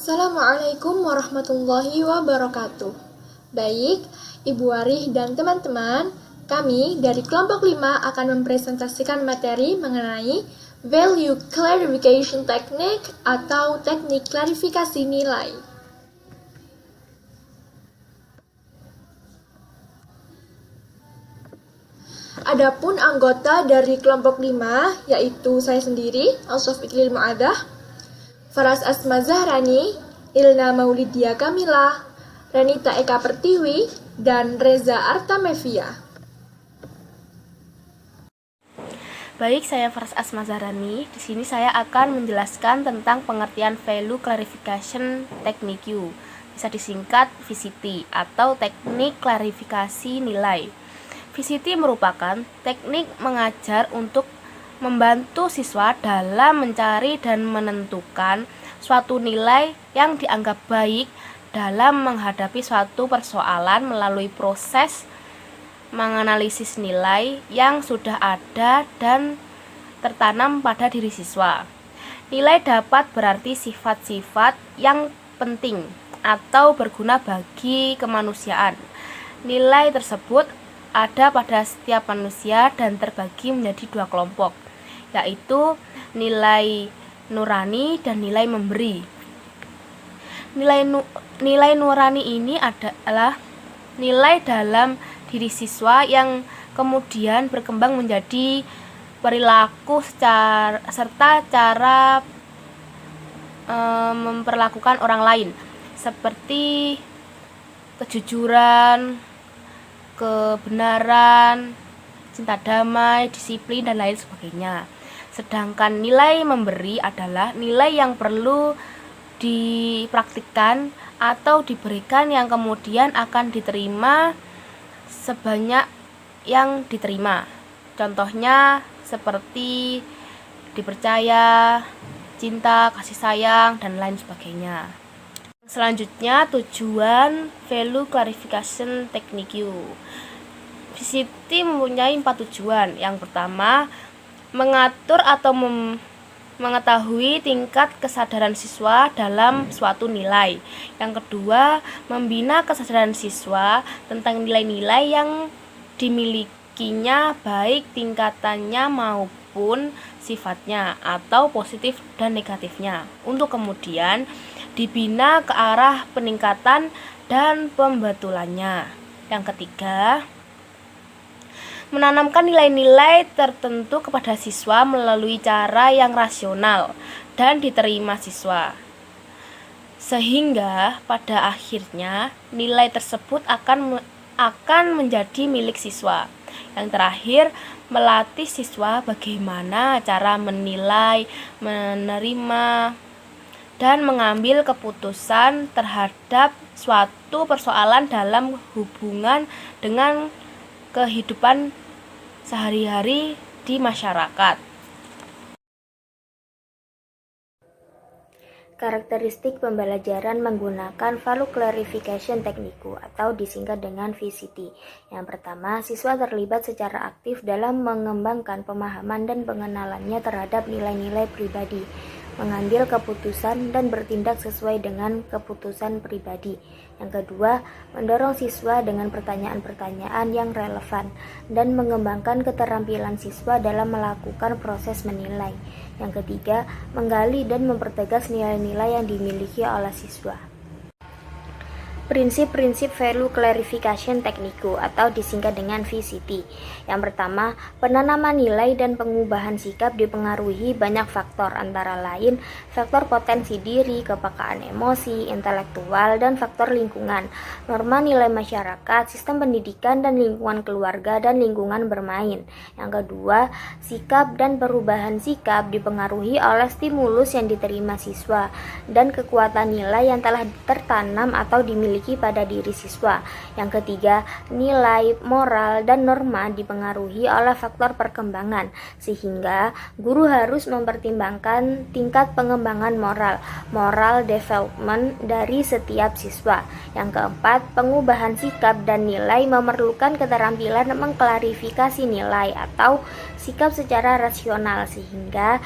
Assalamualaikum warahmatullahi wabarakatuh. Baik, Ibu Warih dan teman-teman, kami dari kelompok 5 akan mempresentasikan materi mengenai Value Clarification Technique atau teknik klarifikasi nilai. Adapun anggota dari kelompok 5, yaitu saya sendiri, Ausof Iklil Mu'adah, Faras Asma Zahrani, Ilna Maulidia Kamila, Renita Eka Pertiwi, dan Reza Artamevia. Baik, saya Faras Asma Zahrani. Di sini saya akan menjelaskan tentang pengertian Value Clarification Technique, bisa disingkat VCT atau teknik klarifikasi nilai. VCT merupakan teknik mengajar untuk membantu siswa dalam mencari dan menentukan suatu nilai yang dianggap baik dalam menghadapi suatu persoalan melalui proses menganalisis nilai yang sudah ada dan tertanam pada diri siswa. Nilai dapat berarti sifat-sifat yang penting atau berguna bagi kemanusiaan. Nilai tersebut ada pada setiap manusia dan terbagi menjadi dua kelompok, yaitu nilai nurani dan nilai memberi. Nilai nurani ini adalah nilai dalam diri siswa yang kemudian berkembang menjadi perilaku serta cara memperlakukan orang lain, seperti kejujuran, kebenaran, cinta damai, disiplin, dan lain sebagainya. Sedangkan nilai memberi adalah nilai yang perlu dipraktikkan atau diberikan yang kemudian akan diterima sebanyak yang diterima. Contohnya seperti dipercaya, cinta, kasih sayang, dan lain sebagainya. Selanjutnya, tujuan Value Clarification Technique. VCT mempunyai 4 tujuan. Yang pertama, mengatur atau mengetahui tingkat kesadaran siswa dalam suatu nilai. Yang kedua, membina kesadaran siswa tentang nilai-nilai yang dimilikinya, baik tingkatannya maupun sifatnya atau positif dan negatifnya, untuk kemudian dibina ke arah peningkatan dan pembetulannya. Yang ketiga, menanamkan nilai-nilai tertentu kepada siswa melalui cara yang rasional dan diterima siswa, sehingga pada akhirnya nilai tersebut akan menjadi milik siswa. Yang terakhir, melatih siswa bagaimana cara menilai, menerima, dan mengambil keputusan terhadap suatu persoalan dalam hubungan dengan kehidupan sehari-hari di masyarakat. Karakteristik pembelajaran menggunakan Value Clarification Technique atau disingkat dengan VCT. Yang pertama, siswa terlibat secara aktif dalam mengembangkan pemahaman dan pengenalannya terhadap nilai-nilai pribadi, mengambil keputusan dan bertindak sesuai dengan keputusan pribadi. Yang kedua, mendorong siswa dengan pertanyaan-pertanyaan yang relevan dan mengembangkan keterampilan siswa dalam melakukan proses menilai. Yang ketiga, menggali dan mempertegas nilai-nilai yang dimiliki oleh siswa. Prinsip-prinsip Value Clarification Technique atau disingkat dengan VCT. Yang pertama, penanaman nilai dan pengubahan sikap dipengaruhi banyak faktor, antara lain faktor potensi diri, kepekaan emosi, intelektual, dan faktor lingkungan, norma nilai masyarakat, sistem pendidikan dan lingkungan keluarga, dan lingkungan bermain. Yang kedua, sikap dan perubahan sikap dipengaruhi oleh stimulus yang diterima siswa dan kekuatan nilai yang telah tertanam atau dimiliki pada diri siswa. Yang ketiga, nilai, moral, dan norma dipengaruhi oleh faktor perkembangan, sehingga guru harus mempertimbangkan tingkat pengembangan moral development dari setiap siswa. Yang keempat, pengubahan sikap dan nilai memerlukan keterampilan mengklarifikasi nilai atau sikap secara rasional, sehingga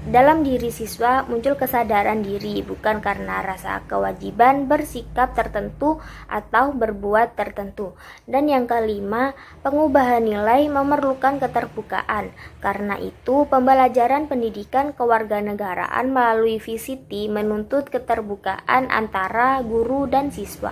Dalam diri siswa muncul kesadaran diri, bukan karena rasa kewajiban bersikap tertentu atau berbuat tertentu. Dan yang kelima, pengubahan nilai memerlukan keterbukaan. Karena itu, pembelajaran pendidikan kewarganegaraan melalui VCT menuntut keterbukaan antara guru dan siswa.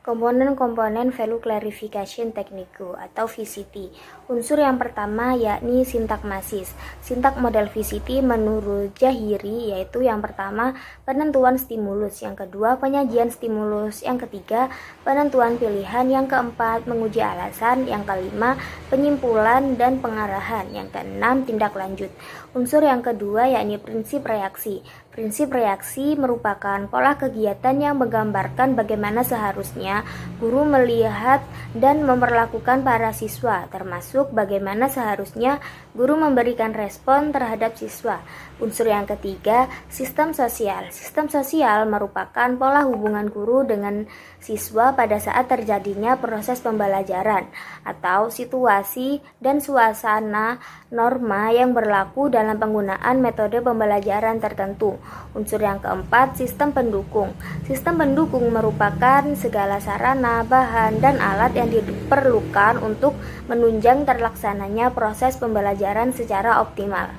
Komponen-komponen Value Clarification Technique atau VCT. Unsur yang pertama yakni sintakmasis. Sintak model VCT menurut Jahiri yaitu yang pertama penentuan stimulus, yang kedua penyajian stimulus, yang ketiga penentuan pilihan, yang keempat menguji alasan, yang kelima penyimpulan dan pengarahan, yang keenam tindak lanjut. Unsur yang kedua yakni prinsip reaksi. Prinsip reaksi merupakan pola kegiatan yang menggambarkan bagaimana seharusnya guru melihat dan memperlakukan para siswa, termasuk bagaimana seharusnya guru memberikan respon terhadap siswa. Unsur yang ketiga, sistem sosial. Sistem sosial merupakan pola hubungan guru dengan siswa pada saat terjadinya proses pembelajaran atau situasi dan suasana norma yang berlaku dalam penggunaan metode pembelajaran tertentu. Unsur yang keempat, sistem pendukung. Sistem pendukung merupakan segala sarana, bahan, dan alat yang diperlukan untuk menunjang terlaksananya proses pembelajaran secara optimal.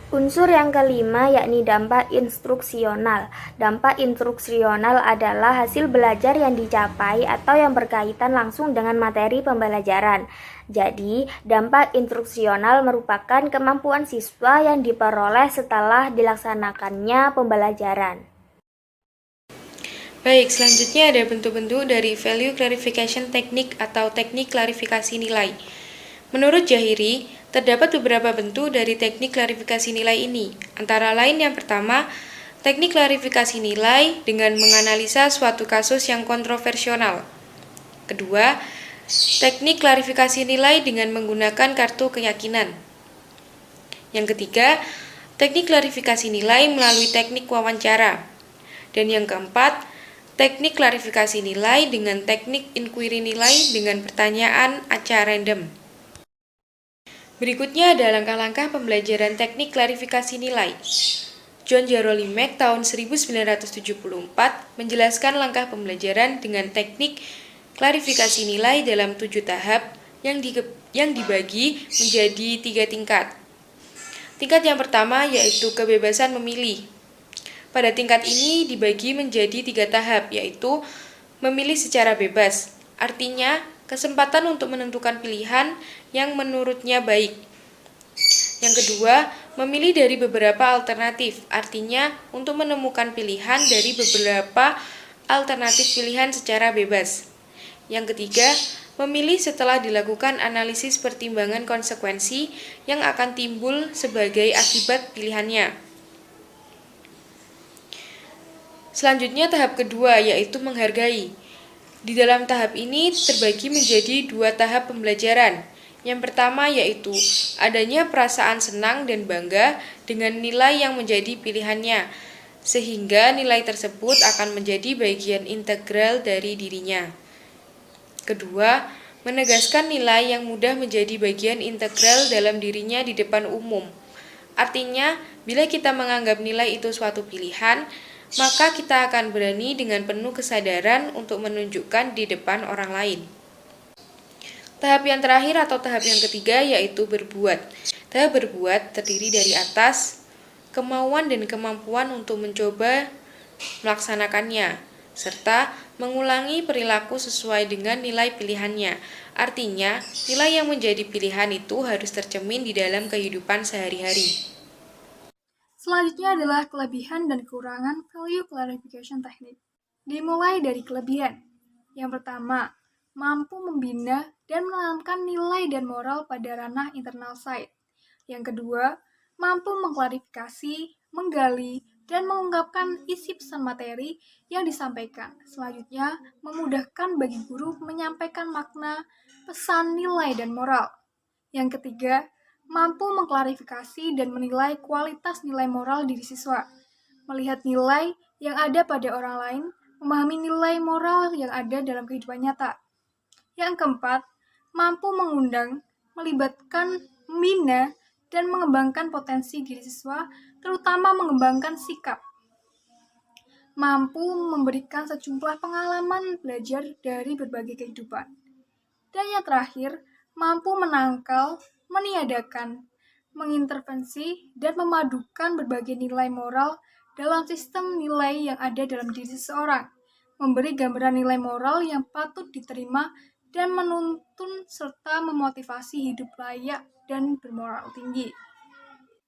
Unsur yang kelima yakni dampak instruksional. Dampak instruksional adalah hasil belajar yang dicapai atau yang berkaitan langsung dengan materi pembelajaran. Jadi, dampak instruksional merupakan kemampuan siswa yang diperoleh setelah dilaksanakannya pembelajaran. Baik, selanjutnya ada bentuk-bentuk dari Value Clarification Technique atau teknik klarifikasi nilai. Menurut Jahiri, terdapat beberapa bentuk dari teknik klarifikasi nilai ini. Antara lain yang pertama, teknik klarifikasi nilai dengan menganalisa suatu kasus yang kontroversial. Kedua, teknik klarifikasi nilai dengan menggunakan kartu keyakinan. Yang ketiga, teknik klarifikasi nilai melalui teknik wawancara. Dan yang keempat, teknik klarifikasi nilai dengan teknik inquiry nilai dengan pertanyaan acak random. Berikutnya ada langkah-langkah pembelajaran teknik klarifikasi nilai. John Jarolimek tahun 1974 menjelaskan langkah pembelajaran dengan teknik klarifikasi nilai dalam 7 tahap yang dibagi menjadi 3 tingkat. Tingkat yang pertama yaitu kebebasan memilih. Pada tingkat ini dibagi menjadi 3 tahap, yaitu memilih secara bebas, artinya kesempatan untuk menentukan pilihan yang menurutnya baik. Yang kedua, memilih dari beberapa alternatif, artinya untuk menemukan pilihan dari beberapa alternatif pilihan secara bebas. Yang ketiga, memilih setelah dilakukan analisis pertimbangan konsekuensi yang akan timbul sebagai akibat pilihannya. Selanjutnya tahap kedua yaitu menghargai. Di dalam tahap ini terbagi menjadi 2 tahap pembelajaran. Yang pertama yaitu adanya perasaan senang dan bangga dengan nilai yang menjadi pilihannya, sehingga nilai tersebut akan menjadi bagian integral dari dirinya. Kedua, menegaskan nilai yang mudah menjadi bagian integral dalam dirinya di depan umum. Artinya, bila kita menganggap nilai itu suatu pilihan, maka kita akan berani dengan penuh kesadaran untuk menunjukkan di depan orang lain. Tahap yang terakhir atau tahap yang ketiga yaitu berbuat. Tahap berbuat terdiri dari atas, kemauan dan kemampuan untuk mencoba melaksanakannya, serta mengulangi perilaku sesuai dengan nilai pilihannya. Artinya, nilai yang menjadi pilihan itu harus tercermin di dalam kehidupan sehari-hari. Selanjutnya adalah kelebihan dan kekurangan Value Clarification Technique. Dimulai dari kelebihan. Yang pertama, mampu membina dan menanamkan nilai dan moral pada ranah internal side. Yang kedua, mampu mengklarifikasi, menggali, dan mengungkapkan isi pesan materi yang disampaikan. Selanjutnya, memudahkan bagi guru menyampaikan makna, pesan, nilai, dan moral. Yang ketiga, mampu mengklarifikasi dan menilai kualitas nilai moral diri siswa, melihat nilai yang ada pada orang lain, memahami nilai moral yang ada dalam kehidupan nyata. Yang keempat, mampu mengundang, melibatkan, membina, dan mengembangkan potensi diri siswa, terutama mengembangkan sikap. Mampu memberikan sejumlah pengalaman belajar dari berbagai kehidupan. Dan yang terakhir, mampu menangkal, meniadakan, mengintervensi, dan memadukan berbagai nilai moral dalam sistem nilai yang ada dalam diri seseorang, memberi gambaran nilai moral yang patut diterima dan menuntun serta memotivasi hidup layak dan bermoral tinggi.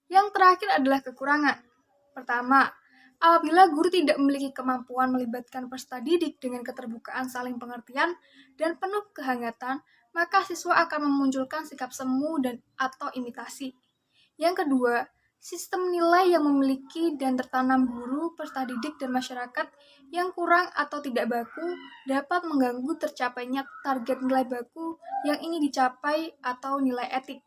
Yang terakhir adalah kekurangan. Pertama, apabila guru tidak memiliki kemampuan melibatkan peserta didik dengan keterbukaan saling pengertian dan penuh kehangatan, maka siswa akan memunculkan sikap semu dan atau imitasi. Yang kedua, sistem nilai yang memiliki dan tertanam guru, peserta didik, dan masyarakat yang kurang atau tidak baku dapat mengganggu tercapainya target nilai baku yang ingin dicapai atau nilai etik.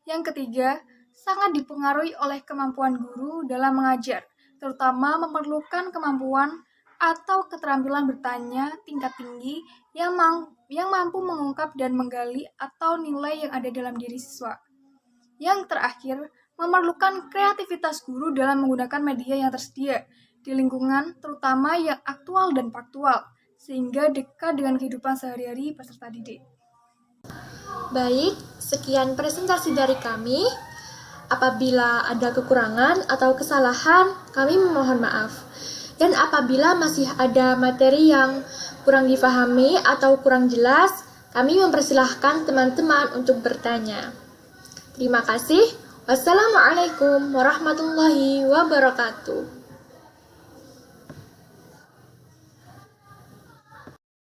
Yang ketiga, sangat dipengaruhi oleh kemampuan guru dalam mengajar, terutama memerlukan kemampuan atau keterampilan bertanya tingkat tinggi yang mampu mengungkap dan menggali atau nilai yang ada dalam diri siswa. Yang terakhir, memerlukan kreativitas guru dalam menggunakan media yang tersedia di lingkungan, terutama yang aktual dan faktual, sehingga dekat dengan kehidupan sehari-hari peserta didik. Baik, sekian presentasi dari kami. Apabila ada kekurangan atau kesalahan, kami memohon maaf. Dan apabila masih ada materi yang kurang difahami atau kurang jelas, kami mempersilahkan teman-teman untuk bertanya. Terima kasih. Wassalamualaikum warahmatullahi wabarakatuh.